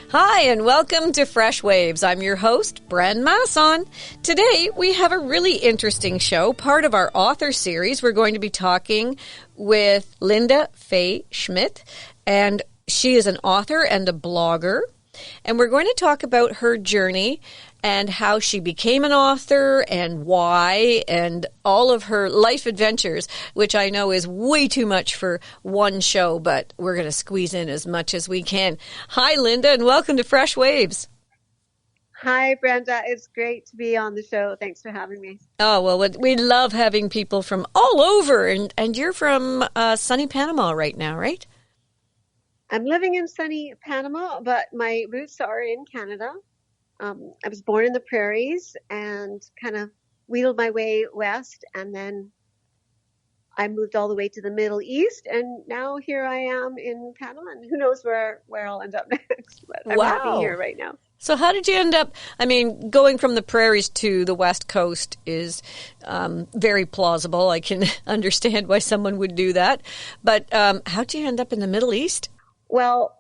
Hi, and welcome to Fresh Waves. I'm your host, Bren Masson. Today, we have a really interesting show, part of our author series. We're going to be talking with Lynda Faye-Schmitt, and she is an author and a blogger. And we're going to talk about her journey and how she became an author and why, and all of her life adventures, which I know is way too much for one show, but we're going to squeeze in as much as we can. Hi, Lynda, and welcome to Fresh Waves. Hi, Brenda. It's great to be on the show. Thanks for having me. Oh, well, we love having people from all over, and you're from sunny Panama right now, right? I'm living in sunny Panama, but my roots are in Canada. I was born in the prairies and kind of wheeled my way west, and then I moved all the way to the Middle East, and now here I am in Panama, and who knows where I'll end up next, but I'm happy here right now. So how did you end up, going from the prairies to the West Coast is very plausible. I can understand why someone would do that, but how did you end up in the Middle East? Well,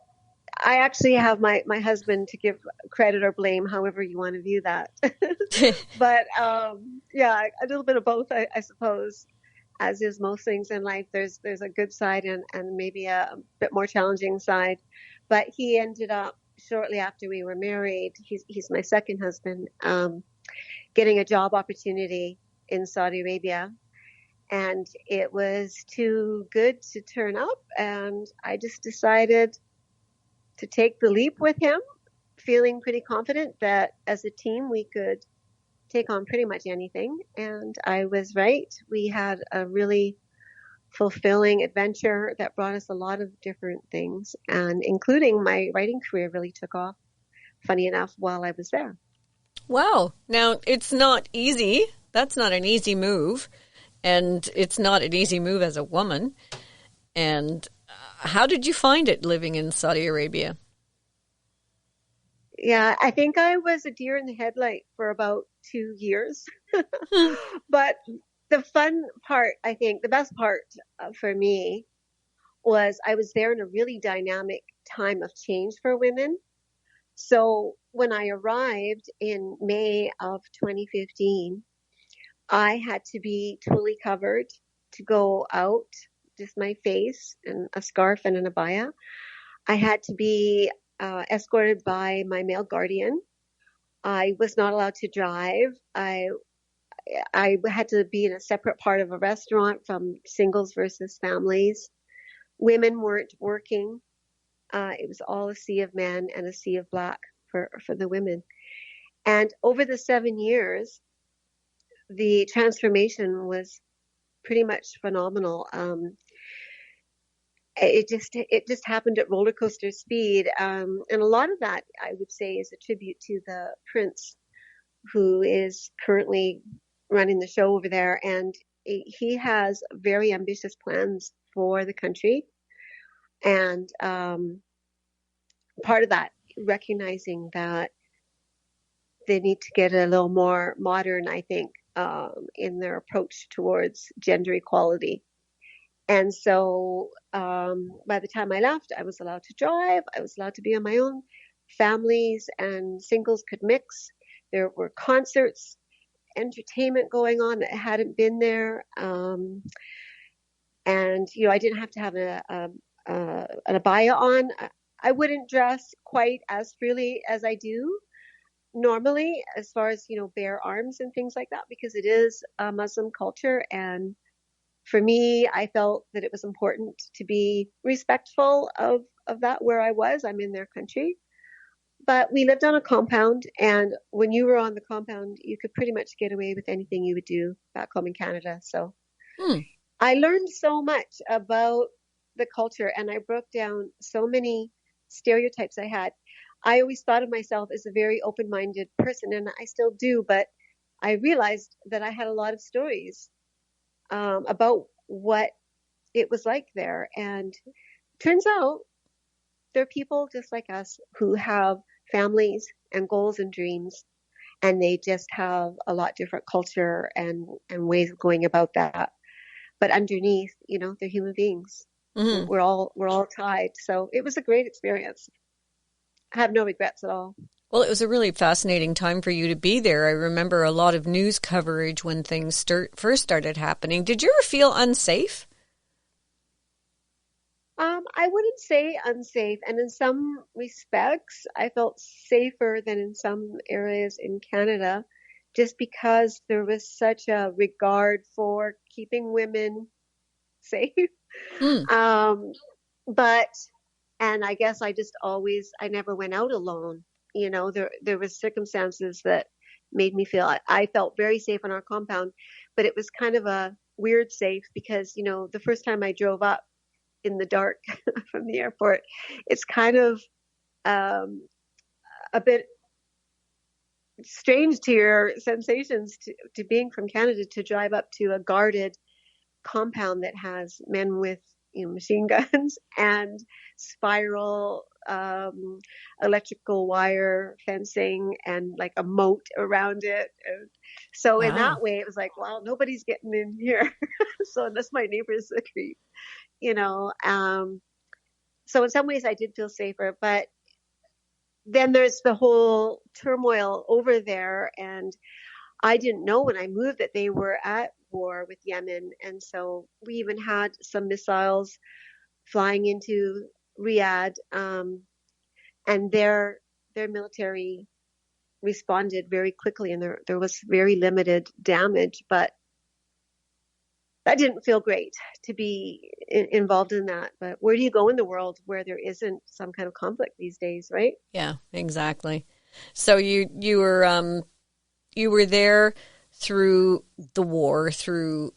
I actually have my husband to give credit or blame, however you want to view that. But yeah, a little bit of both, I suppose. As is most things in life, there's a good side and maybe a bit more challenging side. But he ended up shortly after we were married. He's my second husband, getting a job opportunity in Saudi Arabia. And it was too good to turn up, and I just decided to take the leap with him, feeling pretty confident that as a team we could take on pretty much anything. And I was right. We had a really fulfilling adventure that brought us a lot of different things, and including my writing career really took off, funny enough, while I was there. Wow. Now, it's not easy. That's not an easy move. And it's not an easy move as a woman. And how did you find it living in Saudi Arabia? Yeah, I think I was a deer in the headlight for about 2 years. But the fun part, I think, the best part for me was I was there in a really dynamic time of change for women. So when I arrived in May of 2015, I had to be totally covered to go out, just my face and a scarf and an abaya. I had to be escorted by my male guardian. I was not allowed to drive. I had to be in a separate part of a restaurant from singles versus families. Women weren't working. It was all a sea of men and a sea of black for the women. And over the 7 years, the transformation was pretty much phenomenal. It just happened at roller coaster speed. And a lot of that, I would say, is a tribute to the prince who is currently running the show over there. And he has very ambitious plans for the country. And part of that, recognizing that they need to get a little more modern, I think, in their approach towards gender equality. And so by the time I left, I was allowed to drive. I was allowed to be on my own. Families and singles could mix. There were concerts, entertainment going on that hadn't been there. And, I didn't have to have an abaya on. I wouldn't dress quite as freely as I do normally, as far as, bare arms and things like that, because it is a Muslim culture. And for me, I felt that it was important to be respectful of that where I was. I'm in their country. But we lived on a compound, and when you were on the compound, you could pretty much get away with anything you would do back home in Canada. So I learned so much about the culture, and I broke down so many stereotypes I had. I always thought of myself as a very open-minded person, and I still do, but I realized that I had a lot of stories about what it was like there. And turns out there are people just like us who have families and goals and dreams, and they just have a lot different culture and ways of going about that. But underneath, they're human beings. Mm-hmm. We're all tied. So it was a great experience. I have no regrets at all. Well, it was a really fascinating time for you to be there. I remember a lot of news coverage when things first started happening. Did you ever feel unsafe? I wouldn't say unsafe, and in some respects, I felt safer than in some areas in Canada, just because there was such a regard for keeping women safe. Hmm. Um, but, and I guess I never went out alone. There was circumstances that made me feel, I felt very safe on our compound, but it was kind of a weird safe because, the first time I drove up in the dark from the airport, it's kind of um, a bit strange to your sensations to being from Canada to drive up to a guarded compound that has men with machine guns and spiral electrical wire fencing and like a moat around it. And so in Wow. that way, it was like, well, nobody's getting in here. So unless my neighbor's a creep, you know. So in some ways, I did feel safer, but then there's the whole turmoil over there, and I didn't know when I moved that they were at war with Yemen, and so we even had some missiles flying into Riyadh, and their military responded very quickly, and there was very limited damage, but that didn't feel great to be involved in that. But where do you go in the world where there isn't some kind of conflict these days, right? Yeah, exactly. So you were there through the war, through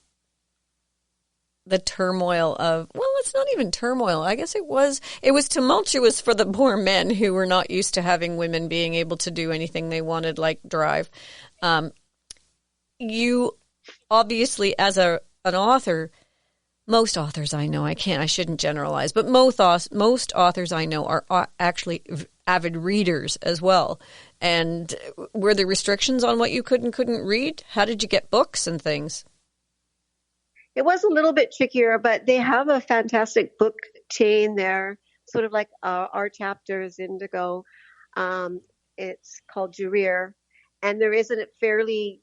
the turmoil of, well, it's not even turmoil. I guess it was tumultuous for the poor men who were not used to having women being able to do anything they wanted, like drive. Um, you obviously, as an author, most authors I know, I shouldn't generalize, but most authors I know are actually avid readers as well. And were there restrictions on what you could and couldn't read? How did you get books and things? It was a little bit trickier, but they have a fantastic book chain there, sort of like our chapters Indigo. Um, it's called Jarir, and there is a fairly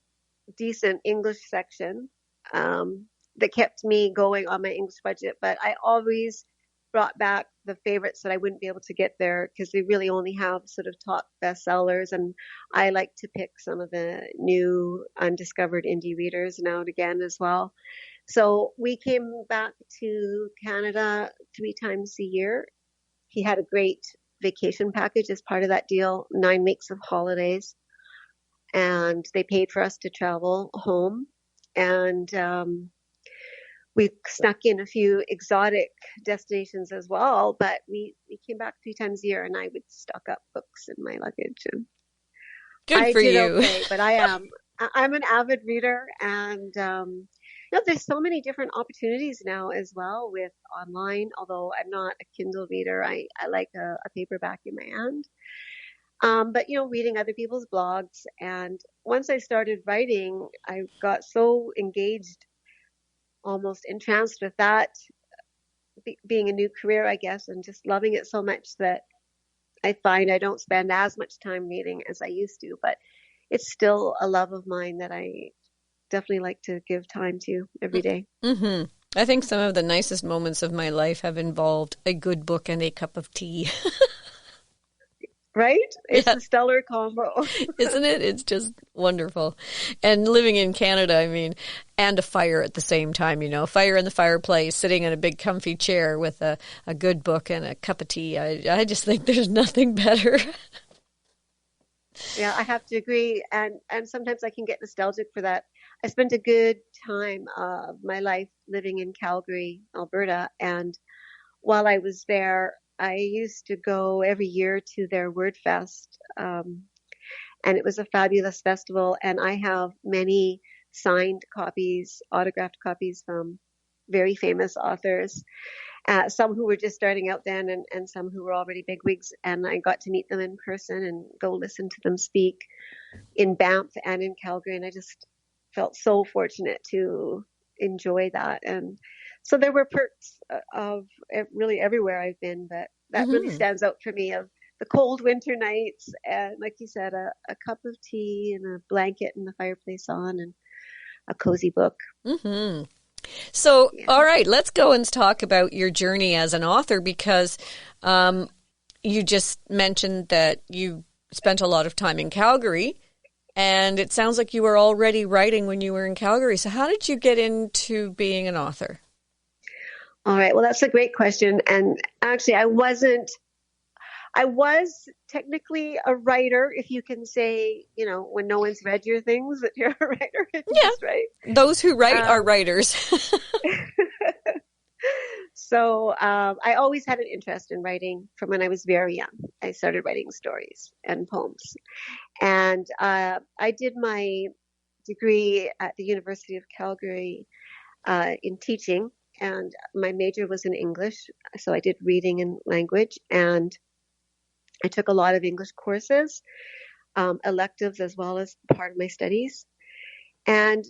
decent English section that kept me going on my English budget. But I always brought back the favorites that I wouldn't be able to get there because they really only have sort of top bestsellers. And I like to pick some of the new undiscovered indie readers now and again as well. So we came back to Canada 3 times a year. He had a great vacation package as part of that deal, 9 weeks of holidays, and they paid for us to travel home. And we snuck in a few exotic destinations as well, but we came back 3 times a year, and I would stock up books in my luggage. And Good I for did you. okay, but I'm an avid reader, and there's so many different opportunities now as well with online. Although I'm not a Kindle reader, I like a paperback in my hand. But reading other people's blogs, and once I started writing, I got so engaged, almost entranced with that being a new career, I guess, and just loving it so much that I find I don't spend as much time reading as I used to, but it's still a love of mine that I definitely like to give time to every day. Hmm. I think some of the nicest moments of my life have involved a good book and a cup of tea. Right? It's Yeah, a stellar combo. isn't it? It's just wonderful. And living in Canada, I mean, and a fire at the same time, fire in the fireplace, sitting in a big comfy chair with a good book and a cup of tea. I just think there's nothing better. Yeah, I have to agree. And sometimes I can get nostalgic for that. I spent a good time of my life living in Calgary, Alberta, and while I was there, I used to go every year to their Word Fest, and it was a fabulous festival. And I have many signed copies, autographed copies from very famous authors, some who were just starting out then, and some who were already bigwigs. And I got to meet them in person and go listen to them speak in Banff and in Calgary. And I just felt so fortunate to enjoy that. And so there were perks of really everywhere I've been, but that really Hmm. stands out for me of the cold winter nights, and like you said, a cup of tea and a blanket and the fireplace on and a cozy book. Mm-hmm. So, Yeah. all right, let's go and talk about your journey as an author because you just mentioned that you spent a lot of time in Calgary, and it sounds like you were already writing when you were in Calgary. So how did you get into being an author? All right. Well, that's a great question. And actually, I was technically a writer, if you can say, when no one's read your things, that you're a writer, if you Yeah, just write. those who write are writers. So I always had an interest in writing from when I was very young. I started writing stories and poems. And I did my degree at the University of Calgary in teaching, and my major was in English. So I did reading and language, and I took a lot of English courses, electives as well as part of my studies. And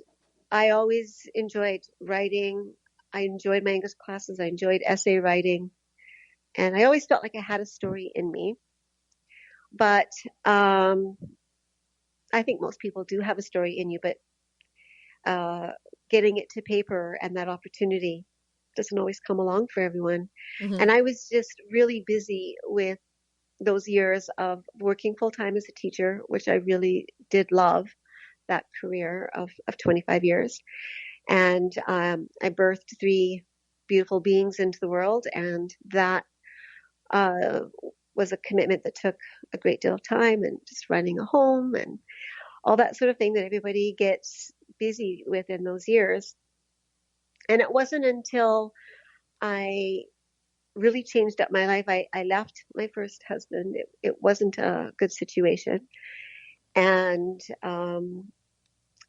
I always enjoyed writing. I enjoyed my English classes. I enjoyed essay writing. And I always felt like I had a story in me. But I think most people do have a story in you, but getting it to paper and that opportunity doesn't always come along for everyone. Mm-hmm. And I was just really busy with those years of working full time as a teacher, which I really did love, that career of 25 years. And I birthed 3 beautiful beings into the world, and that was a commitment that took a great deal of time, and just running a home and all that sort of thing that everybody gets busy with in those years. And it wasn't until I really changed up my life. I left my first husband. It wasn't a good situation. And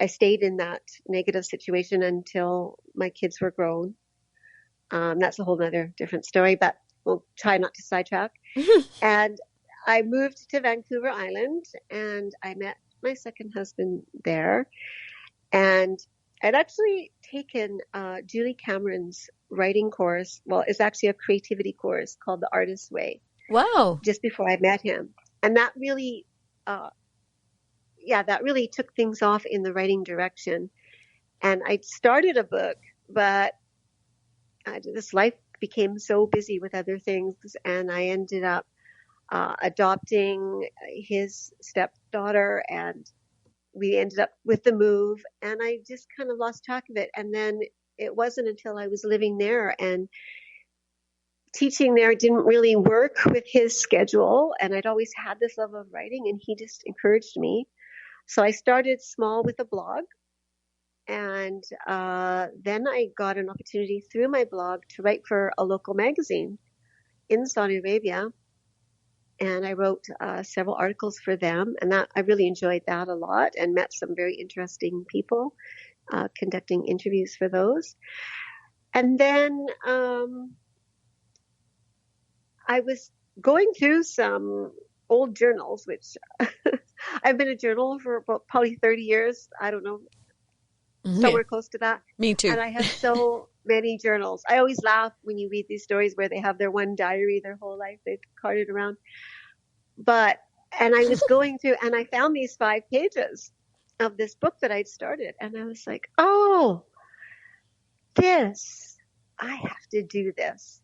I stayed in that negative situation until my kids were grown. That's a whole other different story, but we'll try not to sidetrack. And I moved to Vancouver Island, and I met my second husband there. And I'd actually taken Julie Cameron's writing course. Well, it's actually a creativity course called The Artist's Way. Wow. Just before I met him. And that really, that really took things off in the writing direction. And I started a book, but this life became so busy with other things, and I ended up adopting his stepdaughter, and we ended up with the move, and I just kind of lost track of it. And then it wasn't until I was living there and teaching there didn't really work with his schedule, and I'd always had this love of writing, and he just encouraged me. So I started small with a blog, and then I got an opportunity through my blog to write for a local magazine in Saudi Arabia. And I wrote several articles for them, and that I really enjoyed that a lot, and met some very interesting people conducting interviews for those. And then I was going through some old journals, which I've been a journaler for about probably 30 years. I don't know, somewhere close to that. Me too. And I have so many journals. I always laugh when you read these stories where they have their one diary their whole life they've carted around. And I was going through, and I found these 5 pages of this book that I'd started, and I was like, oh, I have to do this.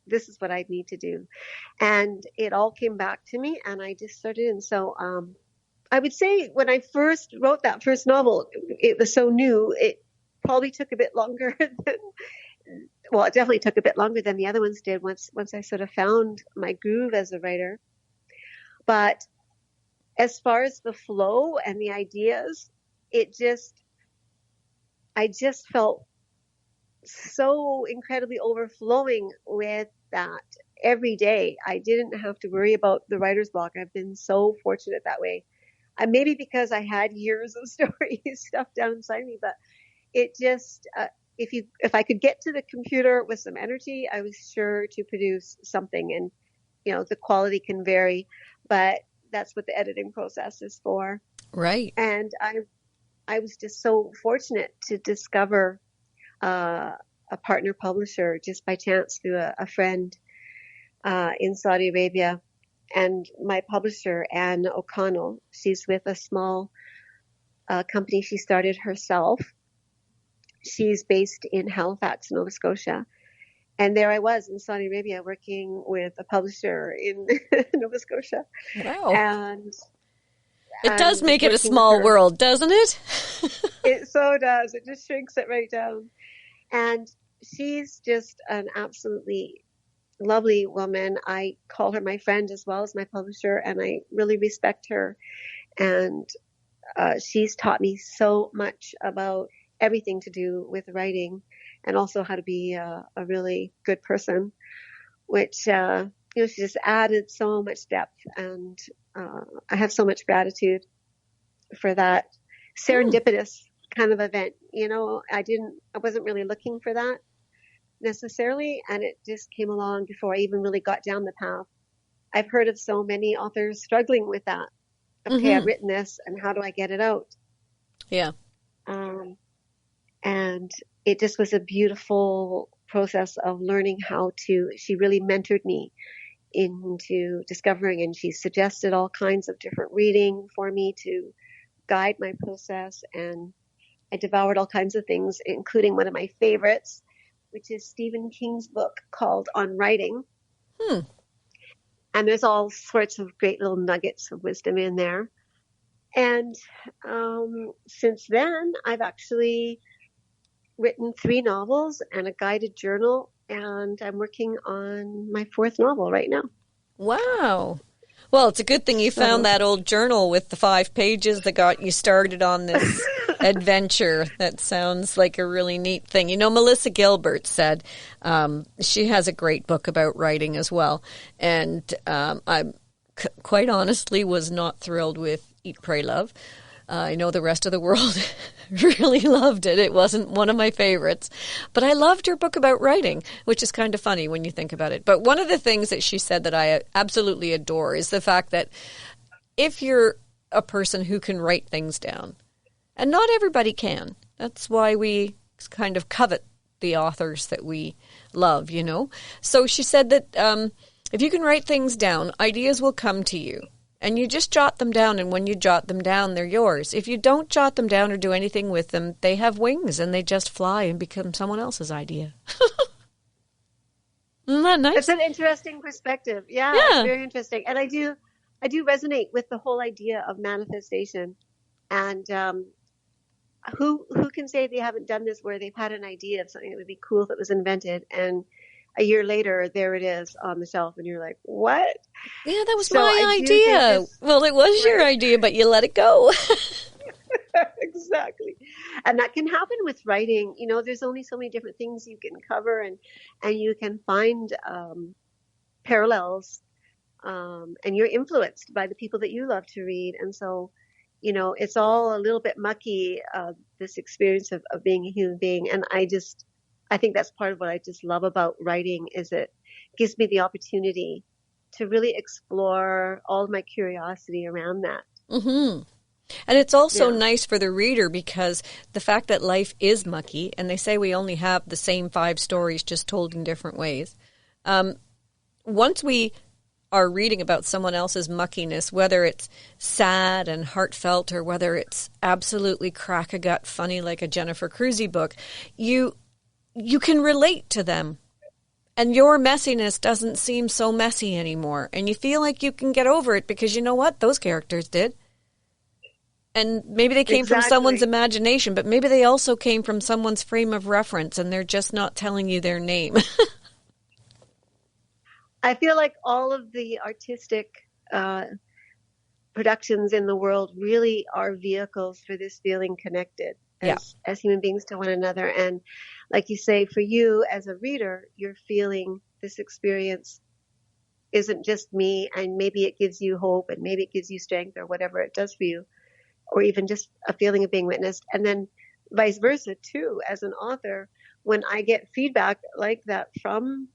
This is what I need to do. And it all came back to me, and I just started. And so, I would say when I first wrote that first novel, it was so new, it probably took a bit longer it definitely took a bit longer than the other ones did once I sort of found my groove as a writer. But as far as the flow and the ideas, I just felt so incredibly overflowing with that every day. I didn't have to worry about the writer's block. I've been so fortunate that way. Maybe because I had years of stories stuffed down inside me, but it just, if I could get to the computer with some energy, I was sure to produce something. And, the quality can vary, but that's what the editing process is for. Right. And I was just so fortunate to discover a partner publisher just by chance through a friend in Saudi Arabia. And my publisher, Anne O'Connell, she's with a small company she started herself. She's based in Halifax, Nova Scotia. And there I was in Saudi Arabia working with a publisher in Nova Scotia. Wow. And it does make it a working with small her. world, doesn't it? It so does. It just shrinks it right down. And she's just an absolutely lovely woman. I call her my friend as well as my publisher, and I really respect her. And she's taught me so much about everything to do with writing, and also how to be a really good person, which, she just added so much depth. And I have so much gratitude for that serendipitous kind of event. I wasn't really looking for that necessarily, and it just came along before I even really got down the path. I've heard of so many authors struggling with that. Okay, I've written this, and how do I get it out? Yeah. And it just was a beautiful process of learning she really mentored me into discovering, and she suggested all kinds of different reading for me to guide my process. And I devoured all kinds of things, including one of my favorites, which is Stephen King's book called On Writing. And there's all sorts of great little nuggets of wisdom in there. And since then, I've actually written 3 novels and a guided journal, and I'm working on my 4th novel right now. Wow. Well, it's a good thing you found that old journal with the 5 pages that got you started on this adventure. That sounds like a really neat thing. Melissa Gilbert said she has a great book about writing as well. And I quite honestly was not thrilled with Eat, Pray, Love. I know the rest of the world really loved it. It wasn't one of my favorites. But I loved her book about writing, which is kind of funny when you think about it. But one of the things that she said that I absolutely adore is the fact that if you're a person who can write things down, and not everybody can, that's why we kind of covet the authors that we love, So she said that if you can write things down, ideas will come to you. And you just jot them down, and when you jot them down, they're yours. If you don't jot them down or do anything with them, they have wings, and they just fly and become someone else's idea. Isn't that nice? It's an interesting perspective. Yeah, it's very interesting. And I do resonate with the whole idea of manifestation. And who can say they haven't done this, where they've had an idea of something that would be cool if it was invented, and a year later, there it is on the shelf, and you're like, what? Yeah, that was my idea. Well, it was your idea, but you let it go. Exactly. And that can happen with writing. There's only so many different things you can cover, and you can find parallels, and you're influenced by the people that you love to read. And so, it's all a little bit mucky, this experience of being a human being. And I think that's part of what I just love about writing, is it gives me the opportunity to really explore all of my curiosity around that. Mm-hmm. And it's also nice for the reader, because the fact that life is mucky, and they say we only have the same 5 stories just told in different ways. Once we are reading about someone else's muckiness, whether it's sad and heartfelt or whether it's absolutely crack-a-gut funny like a Jennifer Crusie book, you can relate to them, and your messiness doesn't seem so messy anymore. And you feel like you can get over it because you know what? Those characters did. And maybe they came from someone's imagination, but maybe they also came from someone's frame of reference, and they're just not telling you their name. I feel like all of the artistic productions in the world really are vehicles for this feeling connected as human beings to one another. And like you say, for you as a reader, you're feeling this experience isn't just me, and maybe it gives you hope, and maybe it gives you strength, or whatever it does for you, or even just a feeling of being witnessed. And then vice versa too, as an author, when I get feedback like that from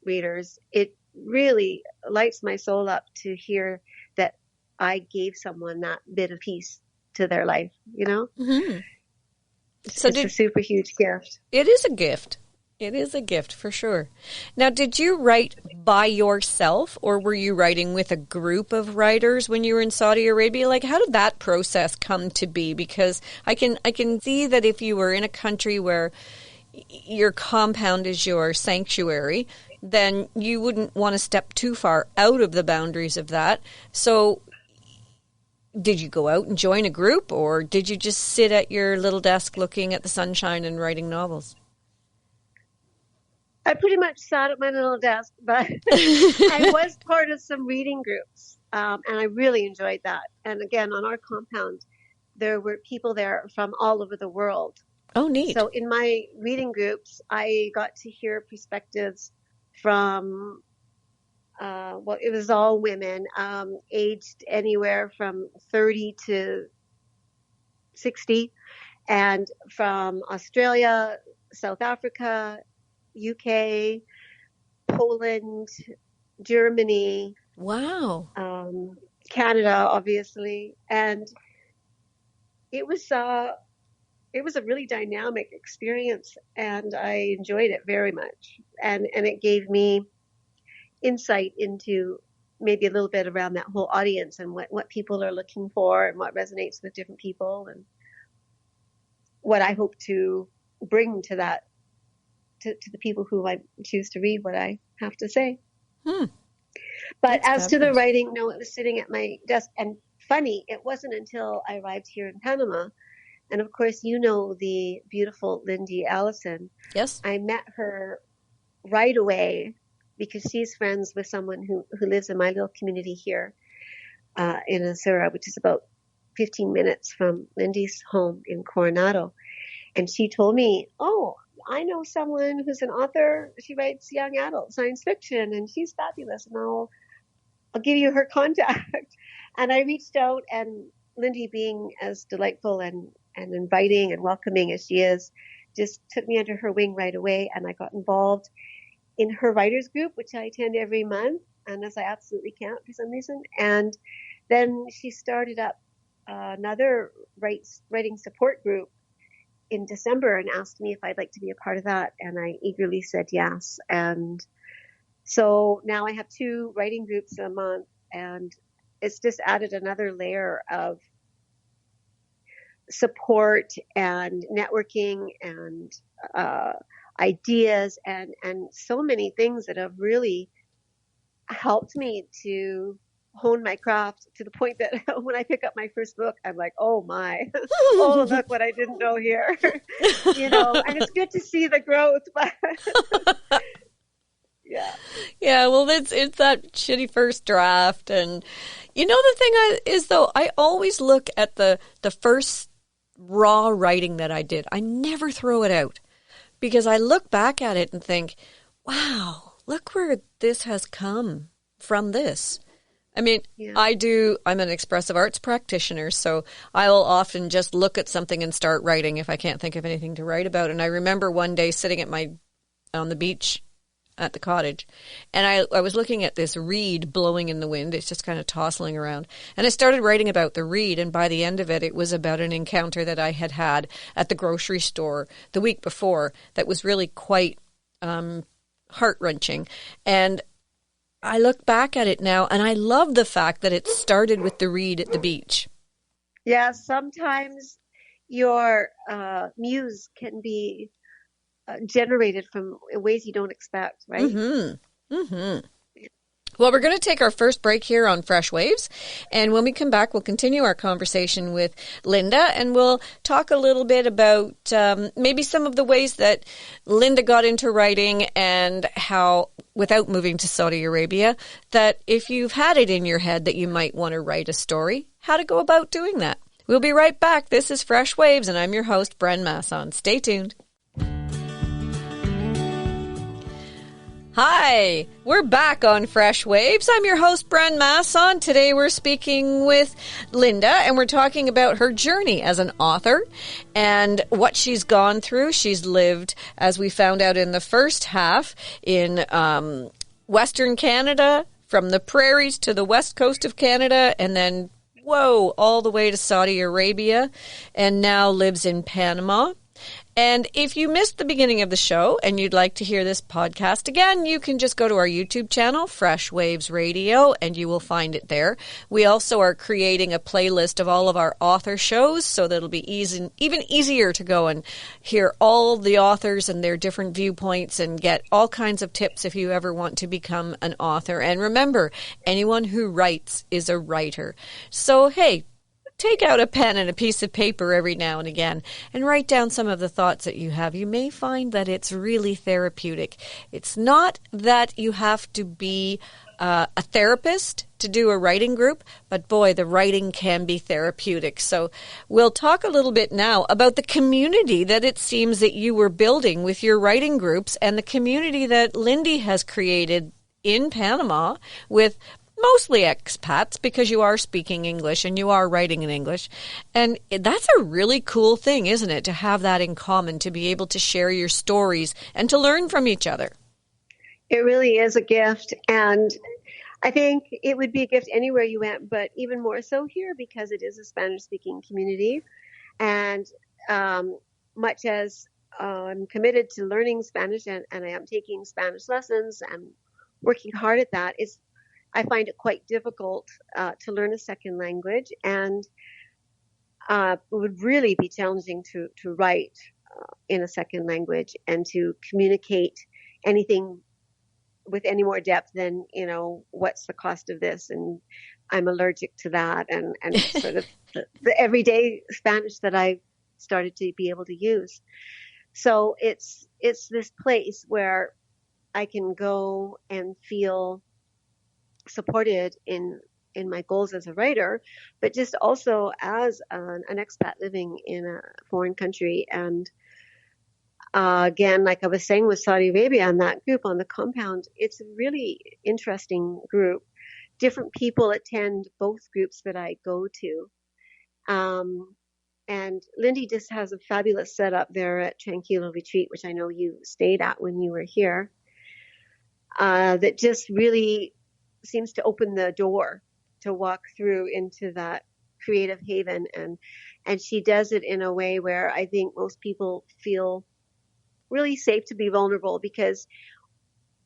readers, it really lights my soul up to hear that I gave someone that bit of peace to their life, Mm-hmm. It's a super huge gift. It is a gift. It is a gift for sure. Now, did you write by yourself or were you writing with a group of writers when you were in Saudi Arabia? Like, how did that process come to be? Because I can see that if you were in a country where your compound is your sanctuary, then you wouldn't want to step too far out of the boundaries of that. So did you go out and join a group or did you just sit at your little desk looking at the sunshine and writing novels? I pretty much sat at my little desk, but I was part of some reading groups, and I really enjoyed that. And again, on our compound, there were people there from all over the world. Oh, neat. So in my reading groups, I got to hear perspectives from, it was all women, aged anywhere from 30 to 60, and from Australia, South Africa, UK, Poland, Germany. Wow. Canada, obviously. And it was a really dynamic experience and I enjoyed it very much. And it gave me insight into maybe a little bit around that whole audience and what people are looking for and what resonates with different people and what I hope to bring to that to the people who I choose to read what I have to say. But That's as to the writing, no, it was sitting at my desk. And funny, it wasn't until I arrived here in Panama. And of course, you know the beautiful Lindy Allison. Yes. I met her right away because she's friends with someone who lives in my little community here in Azura, which is about 15 minutes from Lindy's home in Coronado. And she told me, oh, I know someone who's an author. She writes young adult science fiction and she's fabulous. And I'll give you her contact. And I reached out and Lindy, being as delightful and inviting and welcoming as she is, just took me under her wing right away. And I got involved in her writers group, which I attend every month. And as I absolutely can't for some reason. And then she started up another writing support group in December and asked me if I'd like to be a part of that. And I eagerly said yes. And so now I have 2 writing groups a month and it's just added another layer of support and networking and ideas and so many things that have really helped me to hone my craft to the point that when I pick up my first book, I'm like, oh my, oh, look what I didn't know here, and it's good to see the growth, but yeah. Yeah, well, it's that shitty first draft. And, the thing is, though, I always look at the first raw writing that I did. I never throw it out because I look back at it and think, wow, look where this has come from this. I mean, yeah. I'm an expressive arts practitioner, so I'll often just look at something and start writing if I can't think of anything to write about. And I remember one day sitting on the beach at the cottage, and I was looking at this reed blowing in the wind. It's just kind of tossing around. And I started writing about the reed, and by the end of it was about an encounter that I had at the grocery store the week before that was really quite heart-wrenching. And I look back at it now, and I love the fact that it started with the reed at the beach. Yeah, sometimes your muse can be generated from ways you don't expect, right? Mm-hmm. Mm-hmm. Well, we're going to take our first break here on Fresh Waves, and when we come back, we'll continue our conversation with Lynda, and we'll talk a little bit about maybe some of the ways that Lynda got into writing and how, without moving to Saudi Arabia, that if you've had it in your head that you might want to write a story, how to go about doing that. We'll be right back. This is Fresh Waves, and I'm your host, Bren Masson. Stay tuned. Hi, we're back on Fresh Waves. I'm your host, Bren Masson. Today we're speaking with Lynda, and we're talking about her journey as an author and what she's gone through. She's lived, as we found out in the first half, in Western Canada, from the prairies to the west coast of Canada, and then, all the way to Saudi Arabia, and now lives in Panama. And if you missed the beginning of the show and you'd like to hear this podcast again, you can just go to our YouTube channel, Fresh Waves Radio, and you will find it there. We also are creating a playlist of all of our author shows so that it'll be even easier to go and hear all the authors and their different viewpoints and get all kinds of tips if you ever want to become an author. And remember, anyone who writes is a writer. So, hey, take out a pen and a piece of paper every now and again and write down some of the thoughts that you have. You may find that it's really therapeutic. It's not that you have to be a therapist to do a writing group, but boy, the writing can be therapeutic. So we'll talk a little bit now about the community that it seems that you were building with your writing groups and the community that Lynda has created in Panama with mostly expats, because you are speaking English and you are writing in English. And that's a really cool thing, isn't it, to have that in common, to be able to share your stories and to learn from each other. It really is a gift. And I think it would be a gift anywhere you went, but even more so here because it is a Spanish-speaking community. And much as I'm committed to learning Spanish and I am taking Spanish lessons and working hard at that, I find it quite difficult to learn a second language, and it would really be challenging to write in a second language and to communicate anything with any more depth than, what's the cost of this, and I'm allergic to that, and sort of the everyday Spanish that I've started to be able to use. So it's this place where I can go and feel supported in my goals as a writer, but just also as an expat living in a foreign country. And again, like I was saying with Saudi Arabia and that group on the compound, it's a really interesting group. Different people attend both groups that I go to. And Lynda just has a fabulous setup there at Tranquilo Retreat, which I know you stayed at when you were here, that just really seems to open the door to walk through into that creative haven. And she does it in a way where I think most people feel really safe to be vulnerable because,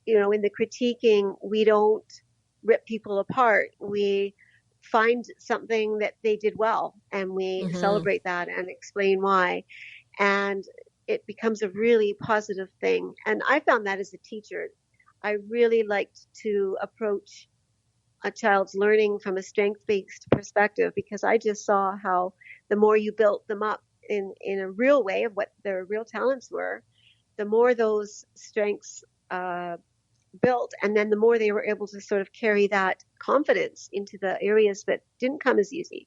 in the critiquing, we don't rip people apart. We find something that they did well and we celebrate that and explain why. And it becomes a really positive thing. And I found that as a teacher, I really liked to approach a child's learning from a strength-based perspective because I just saw how the more you built them up in a real way of what their real talents were, the more those strengths built, and then the more they were able to sort of carry that confidence into the areas that didn't come as easy.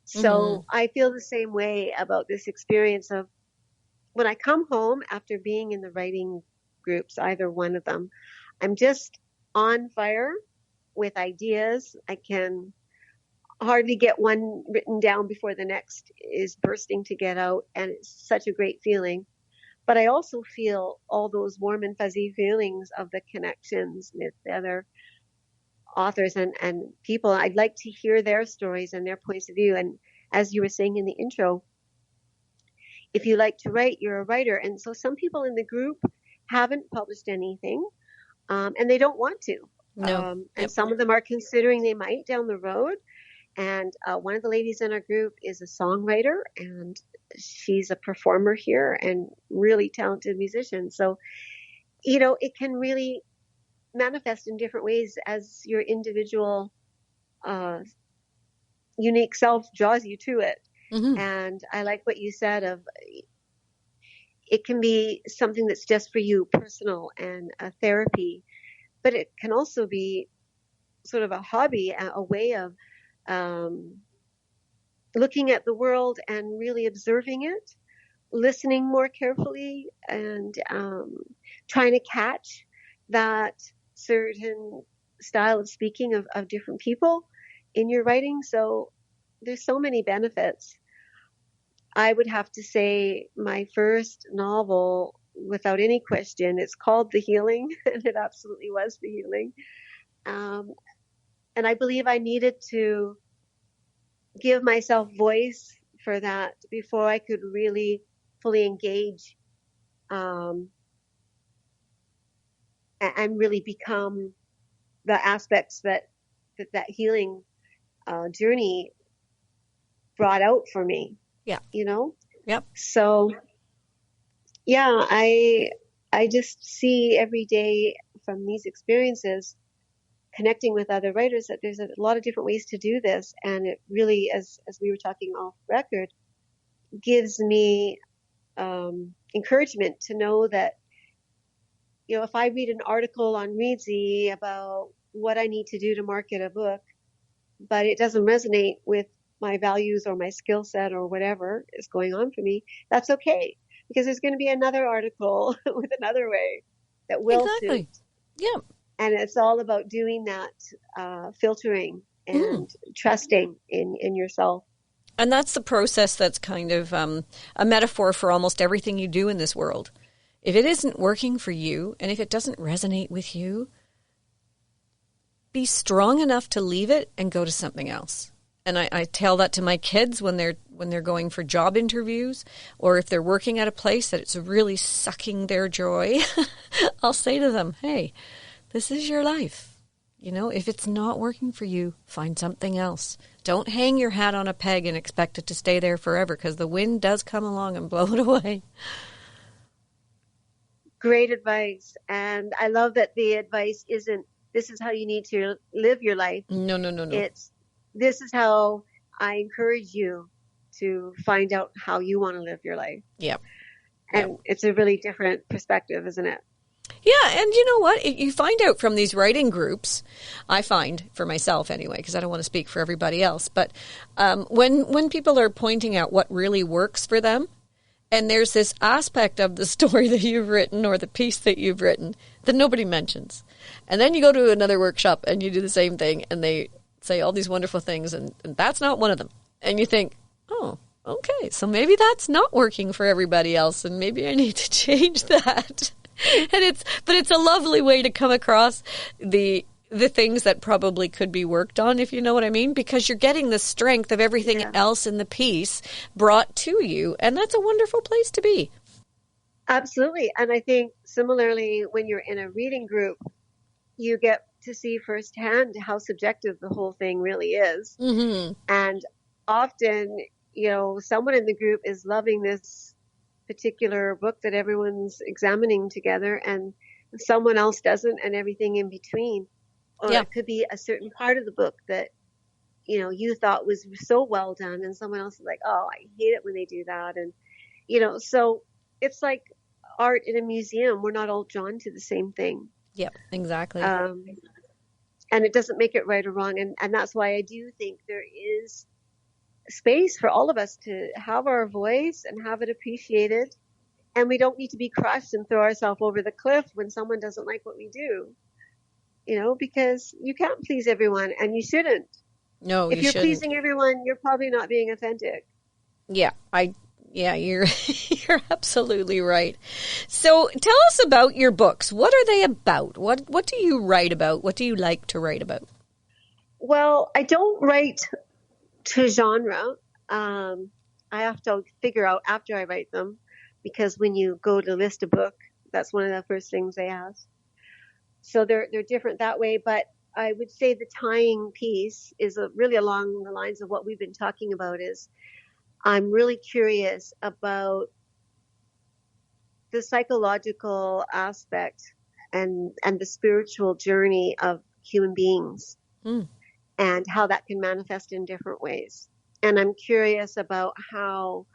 So I feel the same way about this experience of when I come home after being in the writing groups, either one of them, I'm just on fire with ideas. I can hardly get one written down before the next is bursting to get out. And it's such a great feeling. But I also feel all those warm and fuzzy feelings of the connections with the other authors and people. I'd like to hear their stories and their points of view. And as you were saying in the intro, if you like to write, you're a writer. And so some people in the group haven't published anything, and they don't want to. No. And some of them are considering they might down the road. And one of the ladies in our group is a songwriter, and she's a performer here and really talented musician. So, it can really manifest in different ways as your individual unique self draws you to it. And I like what you said of it can be something that's just for you, personal and a therapy, but it can also be sort of a hobby, a way of looking at the world and really observing it, listening more carefully, and trying to catch that certain style of speaking of different people in your writing. So there's so many benefits. I would have to say my first novel, without any question, it's called The Healing, and it absolutely was The Healing. And I believe I needed to give myself voice for that before I could really fully engage and really become the aspects that healing journey brought out for me. Yeah. Yep. So yeah, I just see every day from these experiences, connecting with other writers, that there's a lot of different ways to do this, and it really, as we were talking off record, gives me encouragement to know that, if I read an article on Readsy about what I need to do to market a book, but it doesn't resonate with my values or my skill set or whatever is going on for me, that's okay, because there's going to be another article with another way that will Exactly. suit. Yeah. And it's all about doing that filtering and trusting in yourself. And that's the process that's kind of a metaphor for almost everything you do in this world. If it isn't working for you, and if it doesn't resonate with you, be strong enough to leave it and go to something else. And I tell that to my kids when they're going for job interviews, or if they're working at a place that it's really sucking their joy. I'll say to them, hey, this is your life. If it's not working for you, find something else. Don't hang your hat on a peg and expect it to stay there forever, because the wind does come along and blow it away. Great advice. And I love that the advice isn't, this is how you need to live your life. No. It's, this is how I encourage you to find out how you want to live your life. Yeah. And it's a really different perspective, isn't it? Yeah, and you know what? You find out from these writing groups, I find, for myself anyway, because I don't want to speak for everybody else, but when people are pointing out what really works for them, and there's this aspect of the story that you've written or the piece that you've written that nobody mentions. And then you go to another workshop and you do the same thing, and they say all these wonderful things, and that's not one of them. And you think, oh, okay, so maybe that's not working for everybody else, and maybe I need to change that. But it's a lovely way to come across the things that probably could be worked on, if you know what I mean, because you're getting the strength of everything else in the piece brought to you, and that's a wonderful place to be. Absolutely. And I think similarly, when you're in a reading group, you get to see firsthand how subjective the whole thing really is. Mm-hmm. And often, someone in the group is loving this particular book that everyone's examining together, and someone else doesn't, and everything in between. Or it could be a certain part of the book that, you thought was so well done, and someone else is like, oh, I hate it when they do that. And, so it's like art in a museum. We're not all drawn to the same thing. Yep, exactly. And it doesn't make it right or wrong. And that's why I do think there is space for all of us to have our voice and have it appreciated. And we don't need to be crushed and throw ourselves over the cliff when someone doesn't like what we do, because you can't please everyone, and you shouldn't. No, if you you're shouldn't. Pleasing everyone, you're probably not being authentic. Yeah, you're absolutely right. So tell us about your books. What are they about? What do you write about? What do you like to write about? Well, I don't write to genre. I have to figure out after I write them, because when you go to list a book, that's one of the first things they ask. So they're different that way. But I would say the tying piece is really along the lines of what we've been talking about. Is I'm really curious about the psychological aspect and the spiritual journey of human beings, and how that can manifest in different ways. And I'm curious about how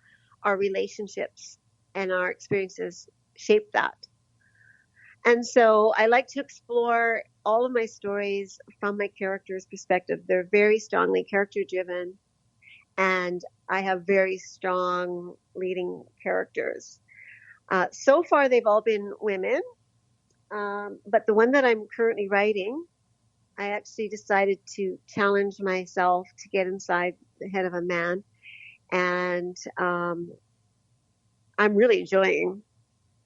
our relationships and our experiences shape that. And so I like to explore all of my stories from my character's perspective. They're very strongly character driven, and I have very strong leading characters. So far, they've all been women, but the one that I'm currently writing, I actually decided to challenge myself to get inside the head of a man, and I'm really enjoying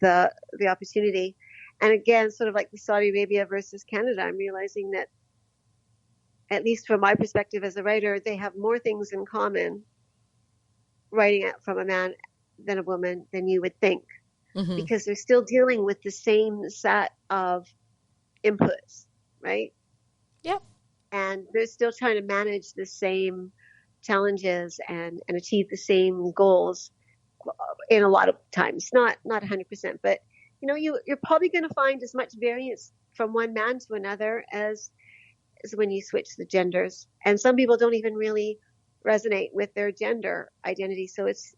the opportunity. And again, sort of like the Saudi Arabia versus Canada, I'm realizing that, at least from my perspective as a writer, they have more things in common writing it from a man than a woman than you would think, Mm-hmm. because they're still dealing with the same set of inputs, right? Yep. And they're still trying to manage the same challenges and achieve the same goals in a lot of times, not 100%, but you're probably going to find as much variance from one man to another as when you switch the genders. And some people don't even really resonate with their gender identity. So it's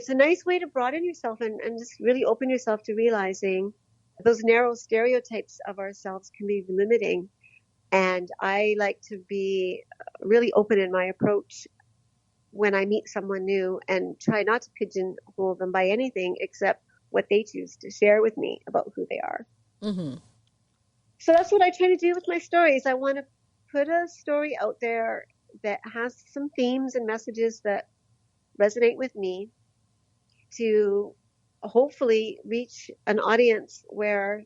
a nice way to broaden yourself and just really open yourself to realizing those narrow stereotypes of ourselves can be limiting. And I like to be really open in my approach when I meet someone new, and try not to pigeonhole them by anything except what they choose to share with me about who they are. Mm-hmm. So that's what I try to do with my stories. I want to put a story out there that has some themes and messages that resonate with me, to hopefully reach an audience where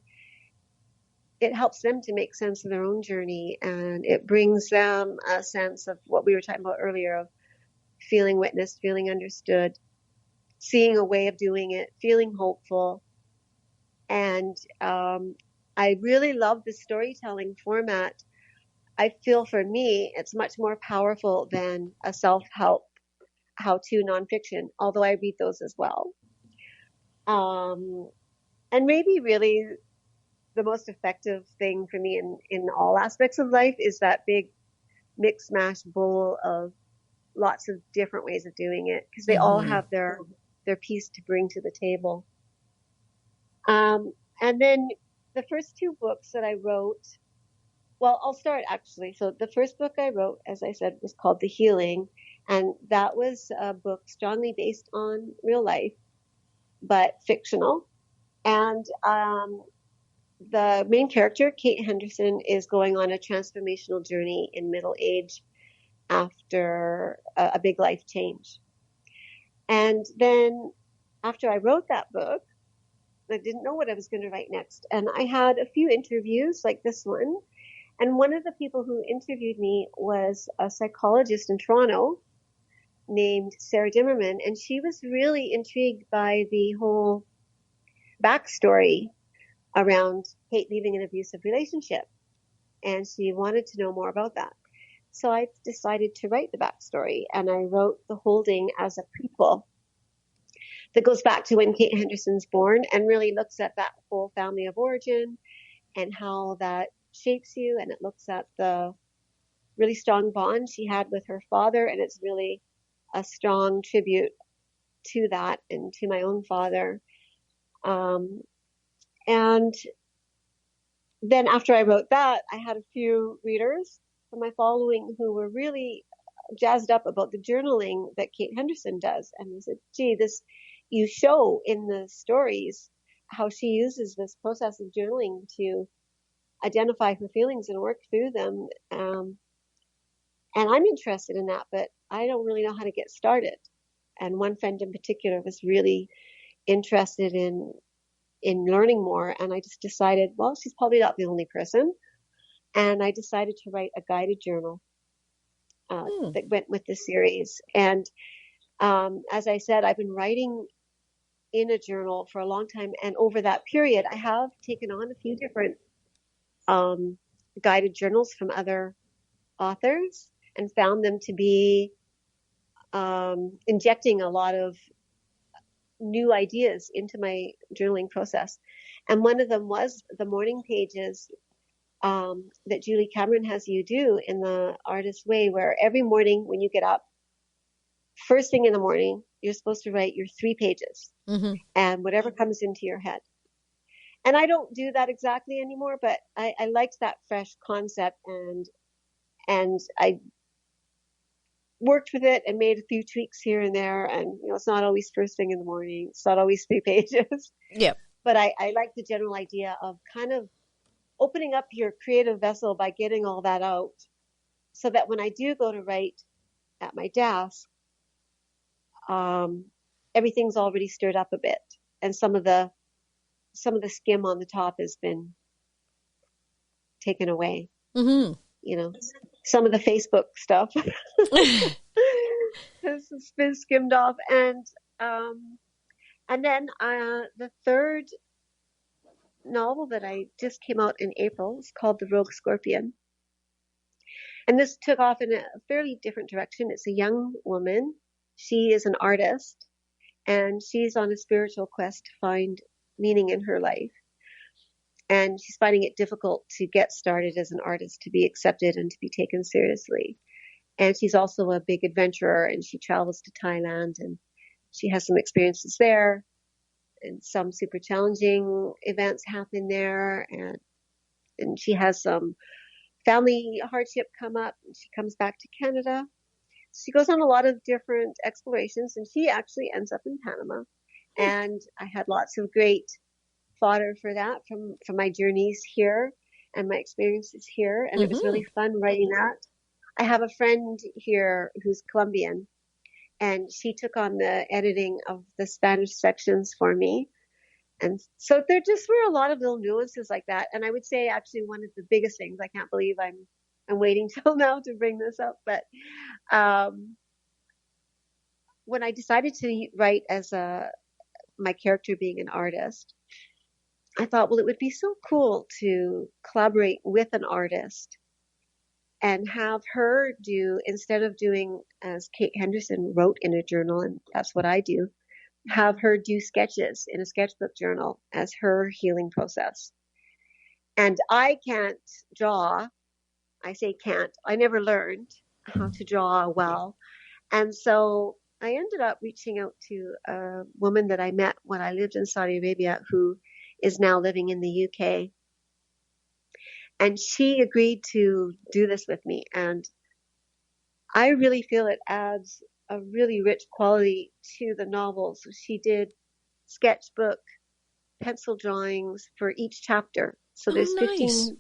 it helps them to make sense of their own journey, and it brings them a sense of what we were talking about earlier, of feeling witnessed, feeling understood, seeing a way of doing it, feeling hopeful. And I really love the storytelling format. I feel for me, it's much more powerful than a self-help how-to nonfiction, although I read those as well. And maybe really the most effective thing for me in all aspects of life is that big mix mash bowl of lots of different ways of doing it, because they all have their piece to bring to the table. And then the first two books that I wrote, well, I'll start actually. So the first book I wrote, as I said, was called The Healing. And that was a book strongly based on real life, but fictional. And the main character, Kate Henderson, is going on a transformational journey in middle age after a big life change. And then after I wrote that book, I didn't know what I was going to write next. And I had a few interviews like this one. And one of the people who interviewed me was a psychologist in Toronto named Sarah Dimmerman. And she was really intrigued by the whole backstory around Kate leaving an abusive relationship. And she wanted to know more about that. So I decided to write the backstory, and I wrote The Holding as a prequel that goes back to when Kate Henderson's born and really looks at that whole family of origin and how that shapes you. And it looks at the really strong bond she had with her father. And it's really a strong tribute to that and to my own father. And then after I wrote that, I had a few readers from my following who were really jazzed up about the journaling that Kate Henderson does. And they said, gee, you show in the stories how she uses this process of journaling to identify her feelings and work through them. And I'm interested in that, but I don't really know how to get started. And one friend in particular was really interested in learning more. And I just decided, well, she's probably not the only person. And I decided to write a guided journal that went with the series. And as I said, I've been writing in a journal for a long time. And over that period, I have taken on a few different guided journals from other authors and found them to be injecting a lot of new ideas into my journaling process. And one of them was the morning pages that Julie Cameron has you do in the Artist Way, where every morning when you get up, first thing in the morning, you're supposed to write your 3 pages and whatever comes into your head. And I don't do that exactly anymore, but I liked that fresh concept, and I worked with it and made a few tweaks here and there. And, it's not always first thing in the morning. It's not always 3 pages. Yep. But I like the general idea of kind of opening up your creative vessel by getting all that out, so that when I do go to write at my desk, everything's already stirred up a bit, and some of the skim on the top has been taken away. Mm-hmm. Some of the Facebook stuff has been skimmed off, and And then the third novel that I just came out in April is called The Rogue Scorpion. And this took off in a fairly different direction. It's a young woman. She is an artist, and she's on a spiritual quest to find meaning in her life. And she's finding it difficult to get started as an artist, to be accepted and to be taken seriously. And she's also a big adventurer, and she travels to Thailand, and she has some experiences there, and some super challenging events happen there. And she has some family hardship come up, and she comes back to Canada. She goes on a lot of different explorations, and she actually ends up in Panama. And I had lots of great fodder for that from my journeys here and my experiences here. And it was really fun writing that. I have a friend here who's Colombian, and she took on the editing of the Spanish sections for me. And so there just were a lot of little nuances like that. And I would say actually one of the biggest things, I can't believe I'm waiting till now to bring this up, but when I decided to write as my character being an artist, I thought, well, it would be so cool to collaborate with an artist and have her do, instead of doing as Kate Henderson wrote in a journal, and that's what I do, have her do sketches in a sketchbook journal as her healing process. And I can't draw. I say can't. I never learned how to draw well. And so I ended up reaching out to a woman that I met when I lived in Saudi Arabia, who is now living in the UK. And she agreed to do this with me. And I really feel it adds a really rich quality to the novel. So she did sketchbook pencil drawings for each chapter. So there's 15.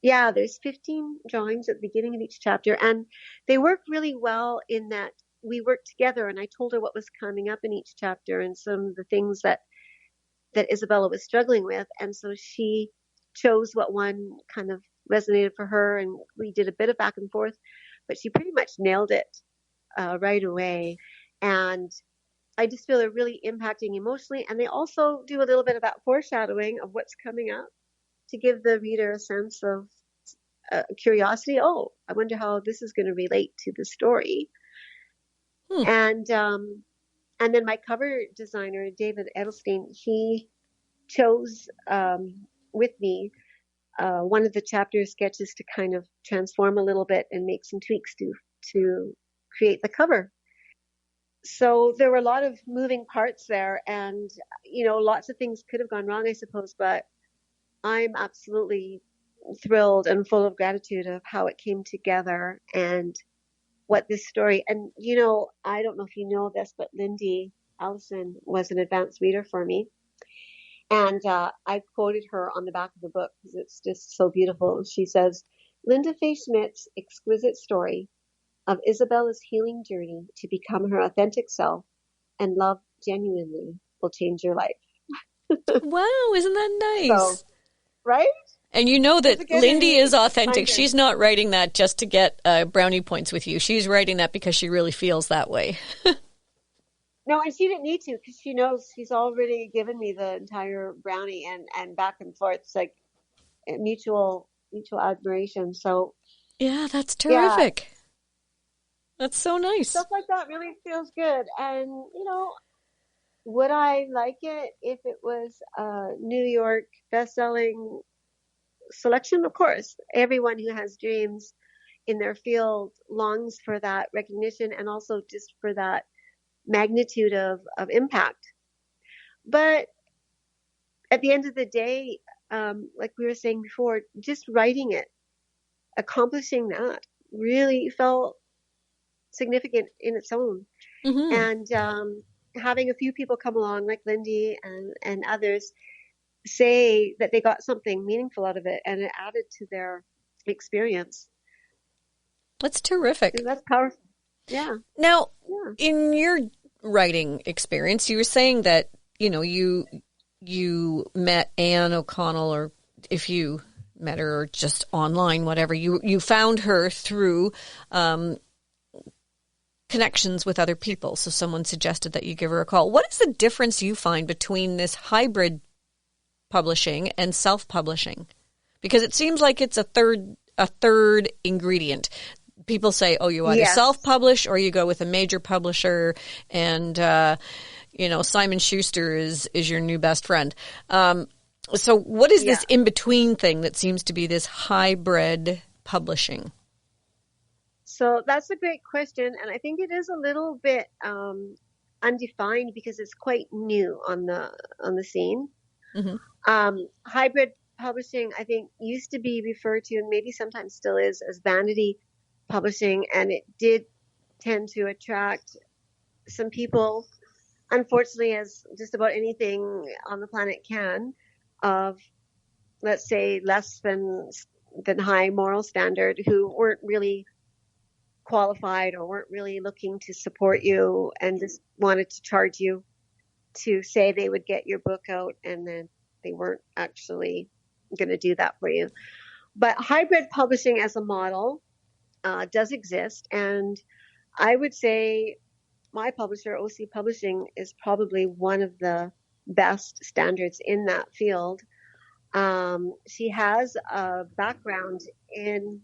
Yeah, there's 15 drawings at the beginning of each chapter. And they work really well in that we worked together, and I told her what was coming up in each chapter and some of the things that Isabella was struggling with. And so she chose what one kind of resonated for her, and we did a bit of back and forth, but she pretty much nailed it right away. And I just feel they're really impacting emotionally. And they also do a little bit of that foreshadowing of what's coming up to give the reader a sense of curiosity. Oh, I wonder how this is going to relate to the story. And then my cover designer, David Edelstein, he chose with me one of the chapter sketches to kind of transform a little bit and make some tweaks to create the cover. So there were a lot of moving parts there, and lots of things could have gone wrong, I suppose, but I'm absolutely thrilled and full of gratitude of how it came together and what this story, and I don't know if you know this, but Lindy Allison was an advanced reader for me. And I quoted her on the back of the book because it's just so beautiful. She says, Lynda Faye-Schmitt's exquisite story of Isabella's healing journey to become her authentic self and love genuinely will change your life. Wow, isn't that nice? So, right? And you know that Lindy is authentic. She's not writing that just to get brownie points with you. She's writing that because she really feels that way. No, and she didn't need to, because she knows she's already given me the entire brownie and back and forth. It's like mutual admiration. So yeah, that's terrific. Yeah. That's so nice. Stuff like that really feels good. And, would I like it if it was a New York best-selling selection? Of course. Everyone who has dreams in their field longs for that recognition and also just for that magnitude of impact. But at the end of the day, like we were saying before, just writing it, accomplishing that really felt significant in its own. And having a few people come along like Lindy and others say that they got something meaningful out of it and it added to their experience. That's terrific. And that's powerful. Yeah. Now, in your writing experience, you were saying that, you met Anne O'Connell, or if you met her or just online, whatever, you found her through connections with other people. So someone suggested that you give her a call. What is the difference you find between this hybrid publishing and self-publishing? Because it seems like it's a third ingredient. People say, oh, you either self-publish or you go with a major publisher, and Simon Schuster is your new best friend. So what is this in-between thing that seems to be this hybrid publishing? So that's a great question, and I think it is a little bit undefined because it's quite new on the scene. Mm-hmm. Hybrid publishing, I think, used to be referred to, and maybe sometimes still is, as vanity publishing, and it did tend to attract some people, unfortunately, as just about anything on the planet can, of, let's say, less than high moral standard, who weren't really qualified or weren't really looking to support you and just wanted to charge you to say they would get your book out, and then they weren't actually going to do that for you. But hybrid publishing as a model does exist, and I would say my publisher, OC Publishing, is probably one of the best standards in that field. She has a background in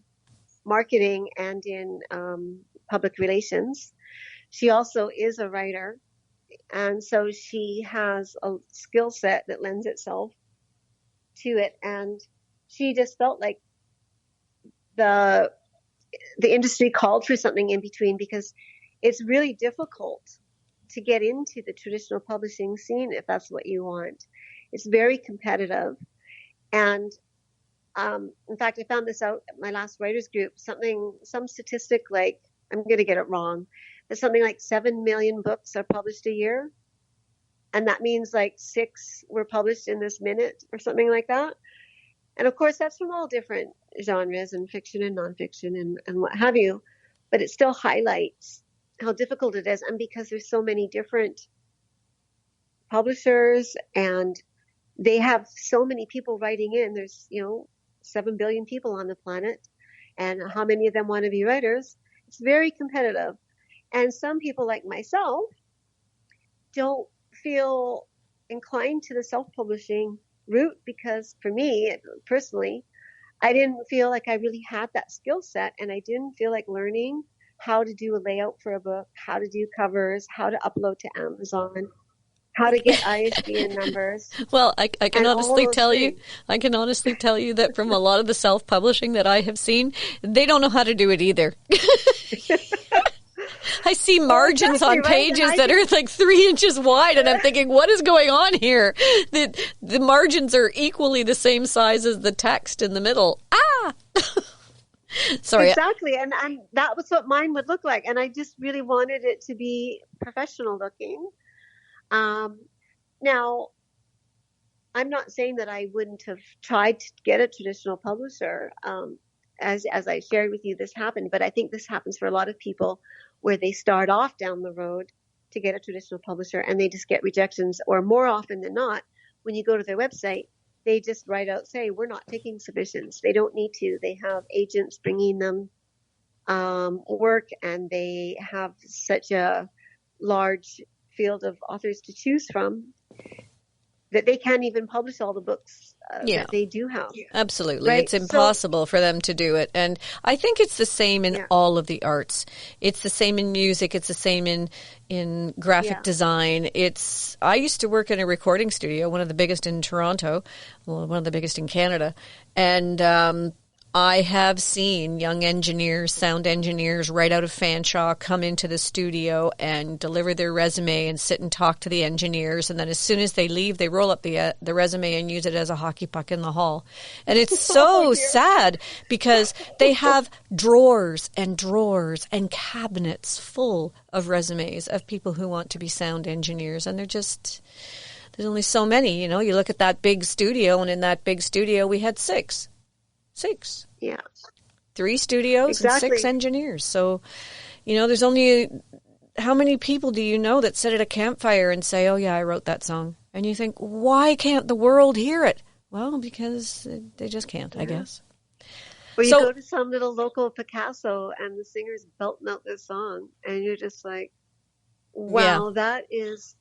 marketing and in public relations. She also is a writer, and so she has a skill set that lends itself to it. And she just felt like the industry called for something in between, because it's really difficult to get into the traditional publishing scene if that's what you want. It's very competitive. And in fact, I found this out at my last writers group, some statistic, like, I'm going to get it wrong, but something like 7 million books are published a year. And that means like 6 were published in this minute or something like that. And of course, that's from all different genres, and fiction and nonfiction and what have you. But it still highlights how difficult it is. And because there's so many different publishers and they have so many people writing in, there's, 7 billion people on the planet, and how many of them want to be writers? It's very competitive. And some people like myself don't feel inclined to the self-publishing route, because for me personally, I didn't feel like I really had that skill set, and I didn't feel like learning how to do a layout for a book, how to do covers, how to upload to Amazon, how to get ISBN numbers. Well, I can honestly tell you that from a lot of the self-publishing that I have seen, they don't know how to do it either. I see margins on pages that are like 3 inches wide, and I'm thinking, what is going on here? The margins are equally the same size as the text in the middle. Sorry. Exactly, and that was what mine would look like, and I just really wanted it to be professional looking. Now, I'm not saying that I wouldn't have tried to get a traditional publisher. As I shared with you, this happened, but I think this happens for a lot of people, where they start off down the road to get a traditional publisher and they just get rejections, or more often than not, when you go to their website, they just write out, say, we're not taking submissions. They don't need to. They have agents bringing them work, and they have such a large field of authors to choose from that they can't even publish all the books that they do have. Absolutely. Right? It's impossible for them to do it. And I think it's the same in all of the arts. It's the same in music. It's the same in graphic design. I used to work in a recording studio, one of the biggest in Toronto, one of the biggest in Canada. And I have seen young engineers, sound engineers, right out of Fanshawe come into the studio and deliver their resume and sit and talk to the engineers. And then as soon as they leave, they roll up the resume and use it as a hockey puck in the hall. And it's so sad, because they have drawers and drawers and cabinets full of resumes of people who want to be sound engineers. And there's only so many, you look at that big studio, and in that big studio we had 6. 6. Yeah. 3 studios and 6 engineers. So, there's only, how many people do you know that sit at a campfire and say, oh yeah, I wrote that song? And you think, why can't the world hear it? Well, because they just can't, I guess. Or you So, go to some little local Picasso and the singer's belting out this song, and you're just like, yeah. wow, that is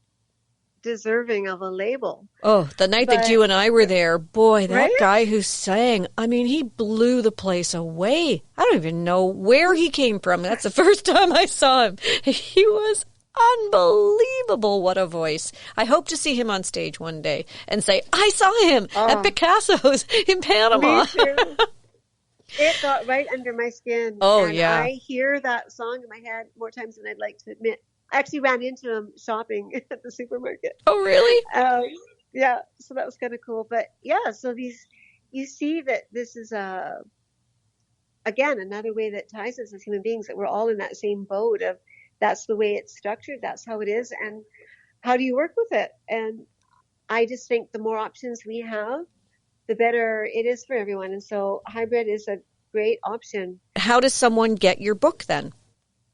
deserving of a label. Oh, the night that But, you and I were there, boy, right? that guy who sang, I mean, he blew the place away. I don't even know where he came from. That's the first time I saw him. He was unbelievable. What a voice. I hope to see him on stage one day and say, I saw him at Picasso's in Panama. Me too. It got right under my skin. Oh, and yeah. I hear that song in my head more times than I'd like to admit. I actually ran into him shopping at the supermarket. Oh, really? Yeah, so that was kind of cool. But yeah, so you see that this is again, another way that ties us as human beings, that we're all in that same boat of that's the way it's structured, that's how it is, and how do you work with it? And I just think the more options we have, the better it is for everyone. And so hybrid is a great option. How does someone get your book then?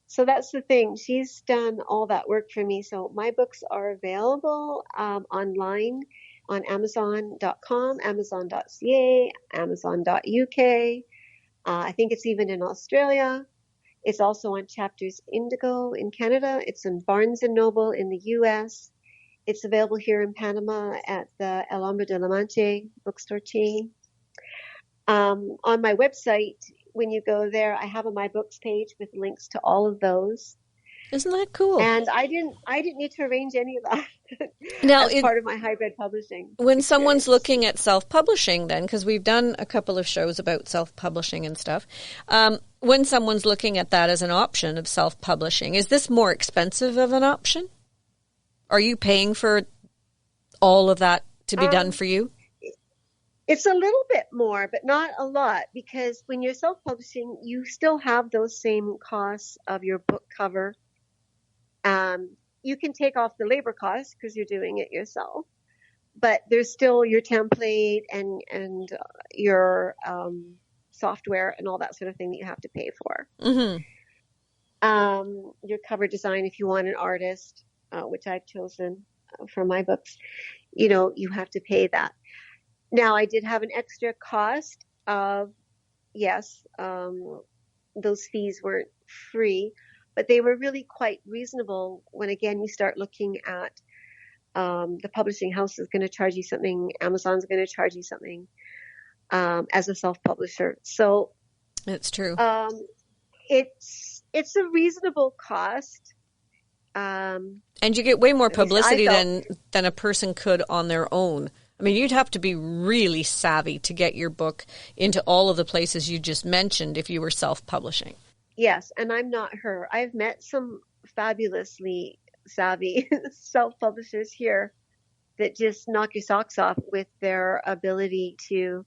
So that's the thing. She's done all that work for me. So my books are available online on Amazon.com, Amazon.ca, Amazon.uk. I think it's even in Australia. It's also on Chapters Indigo in Canada. It's in Barnes & Noble in the U.S. It's available here in Panama at the El Hombre de la Mancha bookstore chain. On my website, when you go there, I have a My Books page with links to all of those. Isn't that cool? And I didn't need to arrange any of that now, as part of my hybrid publishing. When someone's looking at self-publishing then, because we've done a couple of shows about self-publishing and stuff, when someone's looking at that as an option of self-publishing, is this more expensive of an option? Are you paying for all of that to be done for you? It's a little bit more, but not a lot, because when you're self-publishing, you still have those same costs of your book cover. You can take off the labor costs because you're doing it yourself, but there's still your template and your software and all that sort of thing that you have to pay for. Mm-hmm. Your cover design, if you want an artist, which I've chosen for my books, you have to pay that. Now, I did have an extra cost of, yes, those fees weren't free, but they were really quite reasonable when, again, you start looking at the publishing house is going to charge you something, Amazon's going to charge you something as a self-publisher. So it's true. It's a reasonable cost. And you get way more publicity than a person could on their own. I mean, you'd have to be really savvy to get your book into all of the places you just mentioned if you were self-publishing. Yes, and I'm not her. I've met some fabulously savvy self-publishers here that just knock your socks off with their ability to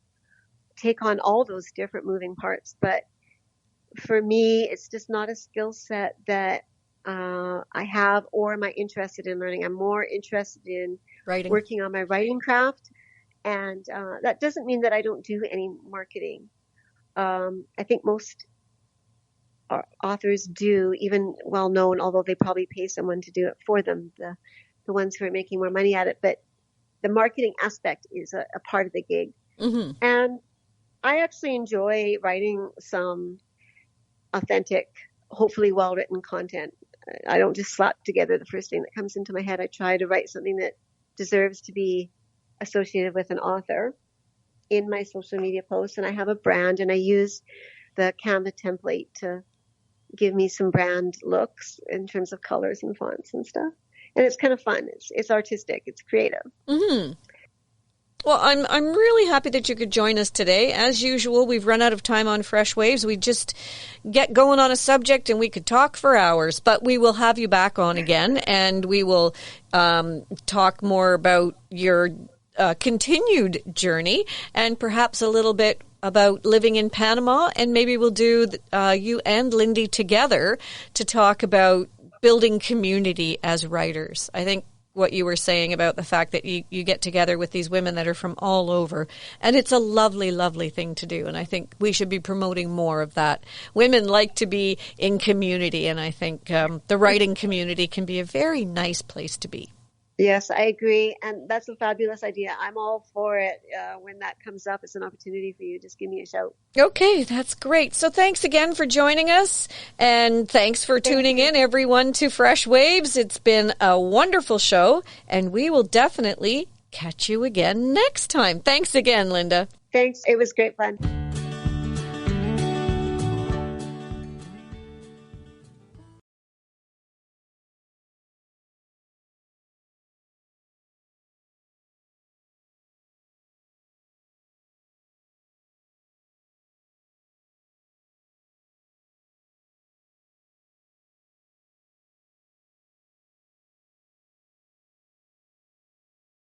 take on all those different moving parts. But for me, it's just not a skill set that I have or am I interested in learning. I'm more interested in working on my writing craft. And that doesn't mean that I don't do any marketing. I think most authors do, even well-known, although they probably pay someone to do it for them, the ones who are making more money at it. But the marketing aspect is a part of the gig. Mm-hmm. And I actually enjoy writing some authentic, hopefully well-written content. I don't just slap together the first thing that comes into my head. I try to write something that deserves to be associated with an author in my social media posts. And I have a brand, and I use the Canva template to give me some brand looks in terms of colors and fonts and stuff. And it's kind of fun. It's artistic. It's creative. Mm-hmm. Well, I'm really happy that you could join us today. As usual, we've run out of time on Fresh Waves. We just get going on a subject and we could talk for hours, but we will have you back on again, and we will talk more about your continued journey and perhaps a little bit about living in Panama, and maybe we'll do you and Lynda together to talk about building community as writers. I think what you were saying about the fact that you get together with these women that are from all over. And it's a lovely, lovely thing to do. And I think we should be promoting more of that. Women like to be in community. And I think the writing community can be a very nice place to be. Yes, I agree. And that's a fabulous idea. I'm all for it. When that comes up, it's an opportunity for you. Just give me a shout. Okay, that's great. So thanks again for joining us. And thanks for tuning in, everyone, to Fresh Waves. It's been a wonderful show. And we will definitely catch you again next time. Thanks again, Lynda. Thanks. It was great fun.